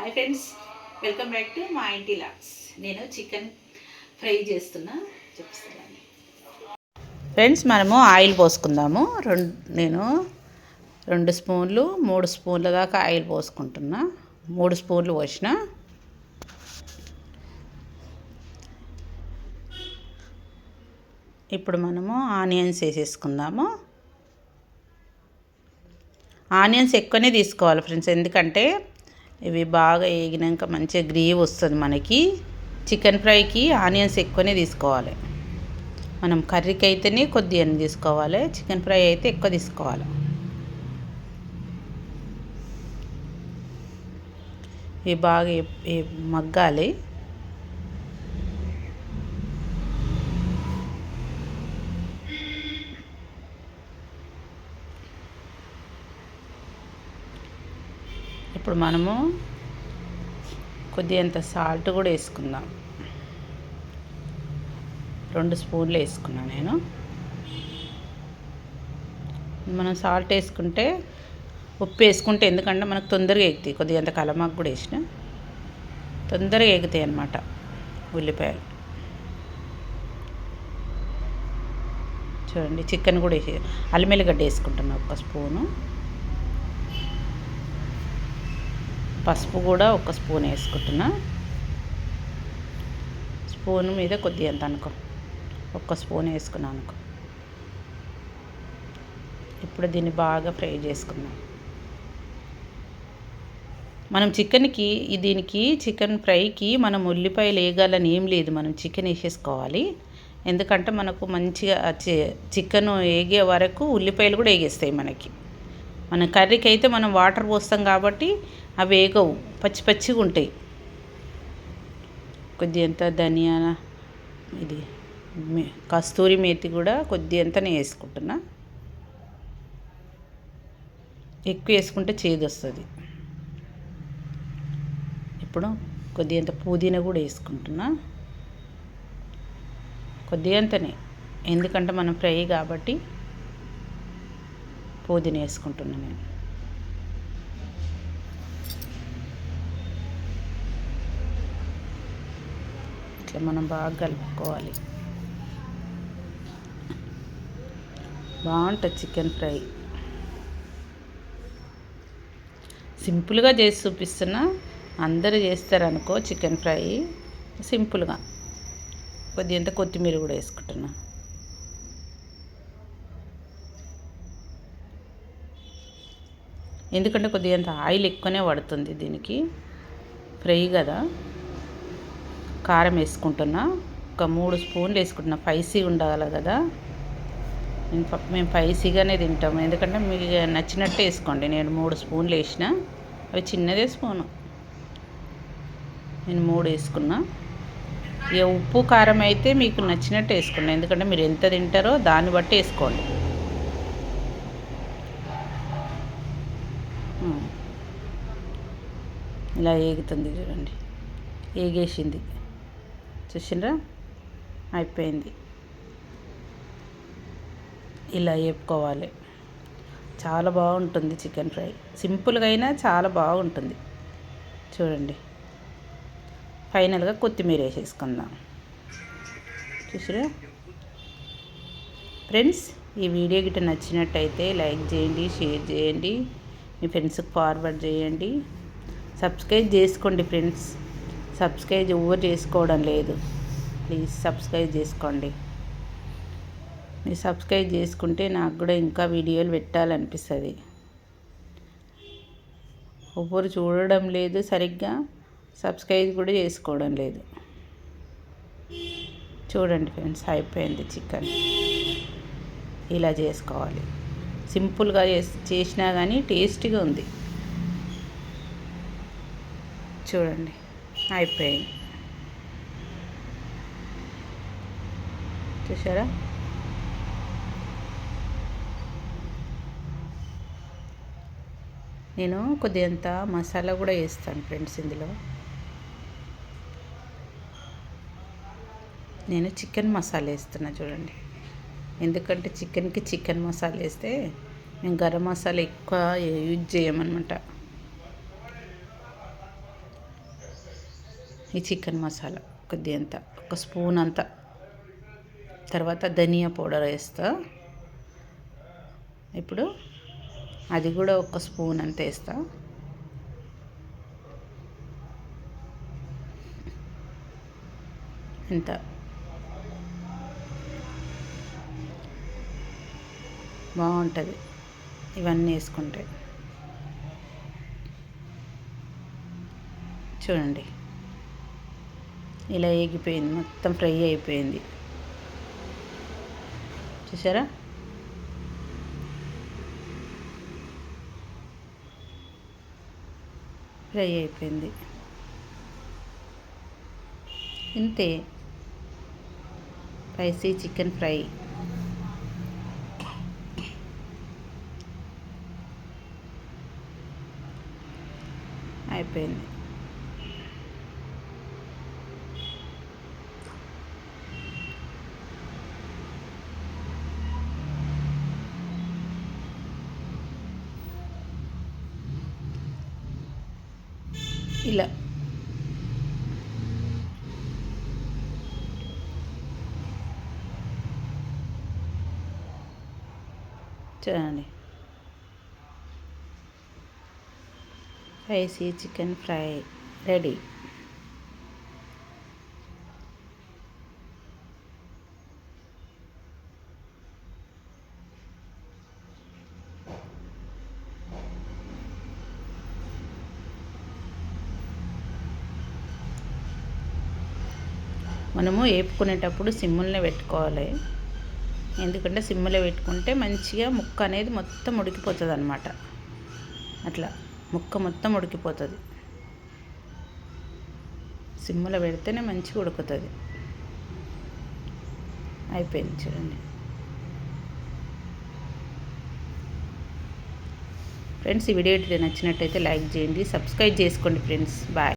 Hi friends, welcome back to మా ఇంటి logs. నేను చికెన్ ఫ్రై చేస్తున్నా, చూపిస్తాను ఫ్రెండ్స్. మనము ఆయిల్ పోసుకుందాము. నేను 2 స్పూన్లు 3 స్పూన్ల దాకా ఆయిల్ పోసుకుంటున్నా. 3 స్పూన్లు పోసిన. ఇప్పుడు మనము ఆనియన్స్ వేసేసుకుందాము. ఆనియన్స్ ఎక్కువనే తీసుకోవాలి ఫ్రెండ్స్, ఎందుకంటే ఇవి బాగా వేగినాక మంచిగా గ్రేవీ వస్తుంది మనకి. చికెన్ ఫ్రైకి ఆనియన్స్ ఎక్కువనే తీసుకోవాలి. మనం కర్రీకి అయితేనే కొద్దిగా తీసుకోవాలి, చికెన్ ఫ్రై అయితే ఎక్కువ తీసుకోవాలి. ఇవి బాగా మగ్గాలి. ఇప్పుడు మనము కొద్దిగంత సాల్ట్ కూడా వేసుకుందాం. 2 స్పూన్లు వేసుకున్నాను నేను. మనం సాల్ట్ వేసుకుంటే, ఉప్పు వేసుకుంటే, ఎందుకంటే మనకు తొందరగా ఎగుతాయి. కొద్దిగంత కలమాకు కూడా వేసిన తొందరగా ఎగుతాయి అన్నమాట ఉల్లిపాయలు. చూడండి, చికెన్ కూడా వేసి అల్లం ఎల్లిగడ్డ వేసుకుంటున్నా 1 స్పూను. పసుపు కూడా 1 స్పూన్ వేసుకుంటున్నా. స్పూన్ మీద కొద్దిగంత అనుకో, 1 స్పూన్ వేసుకున్నాను అనుకో. ఇప్పుడు దీన్ని బాగా ఫ్రై చేసుకుందాం. మనం దీనికి చికెన్ ఫ్రైకి మనం ఉల్లిపాయలు వేయాలని ఏం లేదు, మనం చికెన్ వేసేసుకోవాలి. ఎందుకంటే మనకు మంచిగా చికెన్ వేగే వరకు ఉల్లిపాయలు కూడా వేగేస్తాయి మనకి. మన కర్రీకి అయితే మనం వాటర్ పోస్తాం కాబట్టి అవి వేగవు, పచ్చి పచ్చిగా ఉంటాయి. కొద్దిగంత ధనియా, ఇది కస్తూరి మేతి కూడా కొద్దిగంతనే వేసుకుంటున్నా. ఎక్కువ వేసుకుంటే చేదు వస్తుంది. ఇప్పుడు కొద్దిగంత పుదీనా కూడా వేసుకుంటున్నా, కొద్దిగంతనే, ఎందుకంటే మనం ఫ్రై కాబట్టి పుదీనా వేసుకుంటున్నా నేను. ఇట్లా మనం బాగా కలుపుకోవాలి. బాగుంటుంది చికెన్ ఫ్రై. సింపుల్గా చేసి చూపిస్తున్నా, అందరూ చేస్తారనుకో చికెన్ ఫ్రై సింపుల్గా. కొద్దిగంత కొత్తిమీర కూడా వేసుకుంటున్నా. ఎందుకంటే కొద్దిగంత ఆయిల్ ఎక్కువనే పడుతుంది దీనికి, ఫ్రై కదా. కారం వేసుకుంటున్నా, 3 స్పూన్లు వేసుకుంటున్నా. స్పైసీ ఉండాలి కదా, మేము స్పైసీగానే తింటాము. ఎందుకంటే మీకు నచ్చినట్టు వేసుకోండి. నేను 3 స్పూన్లు వేసిన, అవి చిన్నదే స్పూను, నేను 3 వేసుకున్నా. ఇక ఉప్పు కారం అయితే మీకు నచ్చినట్టు వేసుకోండి, ఎందుకంటే మీరు ఎంత తింటారో దాన్ని బట్టి వేసుకోండి. ఇలా ఏగుతుంది చూడండి, ఏగేసింది, చూసిండ్రా, అయిపోయింది. ఇలా వేపుకోవాలి. చాలా బాగుంటుంది చికెన్ ఫ్రై, సింపుల్గా అయినా చాలా బాగుంటుంది. చూడండి, ఫైనల్గా కొత్తిమీర వేసేసుకుందాం. చూసిరా ఫ్రెండ్స్, ఈ వీడియో గిట్ట నచ్చినట్టయితే లైక్ చేయండి, షేర్ చేయండి, మీ ఫ్రెండ్స్కి ఫార్వర్డ్ చేయండి. సబ్స్క్రైబ్ చేసుకోండి ఫ్రెండ్స్. సబ్స్క్రైబ్ ఎవరు చేసుకోవడం లేదు, ప్లీజ్ సబ్స్క్రైబ్ చేసుకోండి. మీరు సబ్స్క్రైబ్ చేసుకుంటే నాకు కూడా ఇంకా వీడియోలు పెట్టాలనిపిస్తుంది. ఎవరు చూడడం లేదు సరిగ్గా, సబ్స్క్రైబ్ కూడా చేసుకోవడం లేదు. చూడండి ఫ్రెండ్స్, అయిపోయింది చికెన్. ఇలా చేసుకోవాలి. సింపుల్గా చేసినా కానీ టేస్టీగా ఉంది. చూడండి, అయిపోయింది. చూసారా, నేను కొద్దిగంత మసాలా కూడా వేస్తాను ఫ్రెండ్స్ ఇందులో. నేను చికెన్ మసాలా వేస్తున్నా చూడండి, ఎందుకంటే చికెన్కి చికెన్ మసాలా వేస్తే మేము గరం మసాలా ఎక్కువ యూజ్ చేయమన్నమాట. ఈ చికెన్ మసాలా కొద్దిగా అంత ఒక స్పూన్ అంత, తర్వాత ధనియా పౌడర్ వేస్తా. ఇప్పుడు అది కూడా ఒక స్పూన్ అంత వేస్తా. ఇంత బాగుంటుంది ఇవన్నీ వేసుకుంటే. చూడండి ఇలా ఏగిపోయింది, మొత్తం ఫ్రై అయిపోయింది. చూసారా? ఫ్రై అయిపోయింది. ఇంతే స్పైసీ చికెన్ ఫ్రై అయిపోయింది. ఇలా చూడండి, స్పైసీ చికెన్ ఫ్రై రెడీ. మనము వేపుకునేటప్పుడు సిమ్ములనే పెట్టుకోవాలి, ఎందుకంటే సిమ్ములో పెట్టుకుంటే మంచిగా ముక్క అనేది మొత్తం ఉడికిపోతుంది అన్నమాట. అట్లా ముక్క మొత్తం ఉడికిపోతుంది. సిమ్ములో పెడితేనే మంచిగా ఉడుకుతుంది. అయిపోయింది చూడండి ఫ్రెండ్స్. ఈ వీడియో నచ్చినట్టయితే లైక్ చేయండి, సబ్స్క్రైబ్ చేసుకోండి ఫ్రెండ్స్. బాయ్.